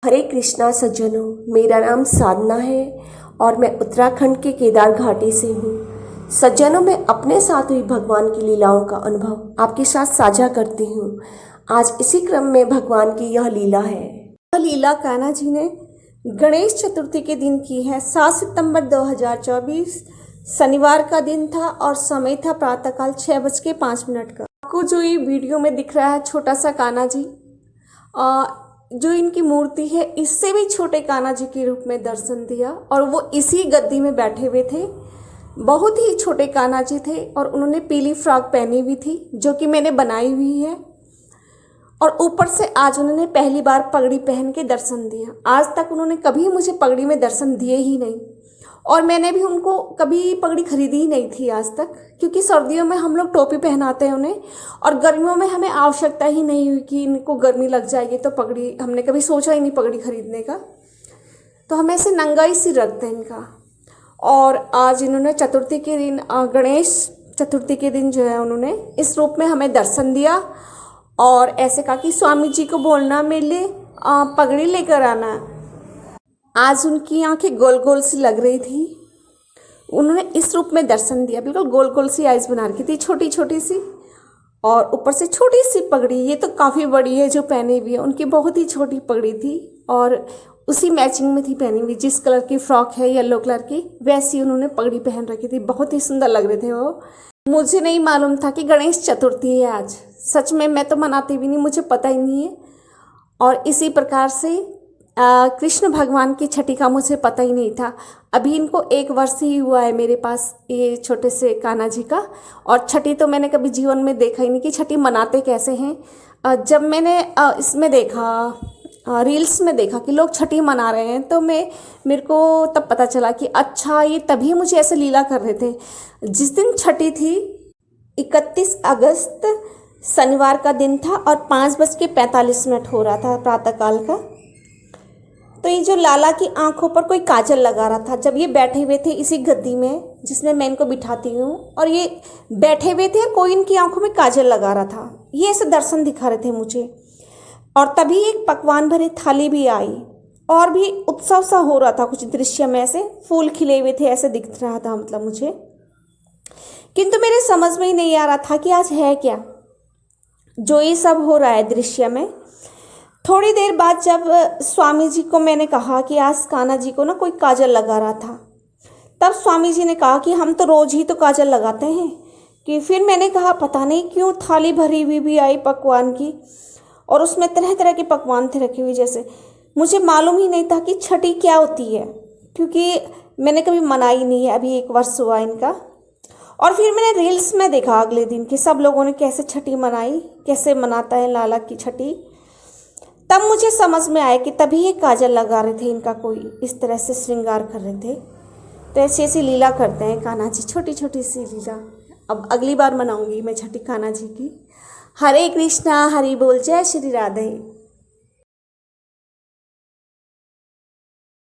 हरे कृष्णा सज्जनों, मेरा नाम साधना है और मैं उत्तराखंड के केदार घाटी से हूँ। सज्जनों, मैं अपने साथ हुई भगवान की लीलाओं का अनुभव आपके साथ साझा करती हूँ। आज इसी क्रम में भगवान की यह लीला है। यह लीला कान्हा जी ने गणेश चतुर्थी के दिन की है। 7 सितंबर 2024 शनिवार का दिन था और समय था प्रातःकाल 6:05 का। आपको जो ये वीडियो में दिख रहा है छोटा सा कान्हा जी, जो इनकी मूर्ति है, इससे भी छोटे कान्हा जी के रूप में दर्शन दिया और वो इसी गद्दी में बैठे हुए थे। बहुत ही छोटे कान्हा जी थे और उन्होंने पीली फ्रॉक पहनी हुई थी जो कि मैंने बनाई हुई है। और ऊपर से आज उन्होंने पहली बार पगड़ी पहन के दर्शन दिया। आज तक उन्होंने कभी मुझे पगड़ी में दर्शन दिए ही नहीं और मैंने भी उनको कभी पगड़ी खरीदी ही नहीं थी आज तक, क्योंकि सर्दियों में हम लोग टोपी पहनाते हैं उन्हें और गर्मियों में हमें आवश्यकता ही नहीं हुई कि इनको गर्मी लग जाएगी तो पगड़ी, हमने कभी सोचा ही नहीं पगड़ी खरीदने का। तो हम ऐसे नंगा ही सिर रखते हैं इनका। और आज इन्होंने चतुर्थी के दिन, गणेश चतुर्थी के दिन जो है, उन्होंने इस रूप में हमें दर्शन दिया और ऐसे कहा कि स्वामी जी को बोलना मेरे लिए पगड़ी लेकर आना। आज उनकी आंखें गोल गोल सी लग रही थी। उन्होंने इस रूप में दर्शन दिया, बिल्कुल गोल गोल सी आइज बना रखी थी, छोटी छोटी सी, और ऊपर से छोटी सी पगड़ी। ये तो काफ़ी बड़ी है जो पहनी हुई है, उनकी बहुत ही छोटी पगड़ी थी और उसी मैचिंग में थी पहनी हुई। जिस कलर की फ्रॉक है येलो कलर की, वैसी उन्होंने पगड़ी पहन रखी थी। बहुत ही सुंदर लग रहे थे वो। मुझे नहीं मालूम था कि गणेश चतुर्थी है आज। सच में मैं तो मनाती भी नहीं, मुझे पता ही नहीं है। और इसी प्रकार से कृष्ण भगवान की छठी का मुझे पता ही नहीं था। अभी इनको 1 वर्ष ही हुआ है मेरे पास, ये छोटे से कान्हा जी का। और छठी तो मैंने कभी जीवन में देखा ही नहीं कि छठी मनाते कैसे हैं। जब मैंने इसमें देखा, रील्स में देखा कि लोग छठी मना रहे हैं, तो मेरे को तब पता चला कि अच्छा, ये तभी मुझे ऐसे लीला कर रहे थे। जिस दिन छठी थी, 31 अगस्त शनिवार का दिन था और 5:45 हो रहा था प्रातःकाल का। तो ये जो लाला की आंखों पर कोई काजल लगा रहा था, जब ये बैठे हुए थे इसी गद्दी में जिसमें मैं इनको बिठाती हूँ, और ये बैठे हुए थे और कोई इनकी आंखों में काजल लगा रहा था। ये ऐसे दर्शन दिखा रहे थे मुझे। और तभी एक पकवान भरी थाली भी आई और भी उत्सव सा हो रहा था। कुछ दृश्य में ऐसे फूल खिले हुए थे, ऐसे दिख रहा था मतलब मुझे। किंतु मेरे समझ में ही नहीं आ रहा था कि आज है क्या जो ये सब हो रहा है दृश्य में। थोड़ी देर बाद जब स्वामी जी को मैंने कहा कि आज कान्हा जी को ना कोई काजल लगा रहा था, तब स्वामी जी ने कहा कि हम तो रोज़ ही तो काजल लगाते हैं। कि फिर मैंने कहा पता नहीं क्यों थाली भरी हुई भी आई पकवान की और उसमें तरह तरह के पकवान थे रखे हुए। जैसे मुझे मालूम ही नहीं था कि छठी क्या होती है, क्योंकि मैंने कभी मनाई नहीं है। अभी 1 वर्ष हुआ इनका। और फिर मैंने रील्स में देखा अगले दिन कि सब लोगों ने कैसे छठी मनाई, कैसे मनाता है लाला की छठी। तब मुझे समझ में आया कि तभी ये काजल लगा रहे थे इनका, कोई इस तरह से श्रृंगार कर रहे थे। तो ऐसी ऐसी लीला करते हैं कान्हा जी, छोटी छोटी सी लीला। अब अगली बार मनाऊंगी मैं छठी कान्हा जी की। हरे कृष्णा, हरि बोल, जय श्री राधे।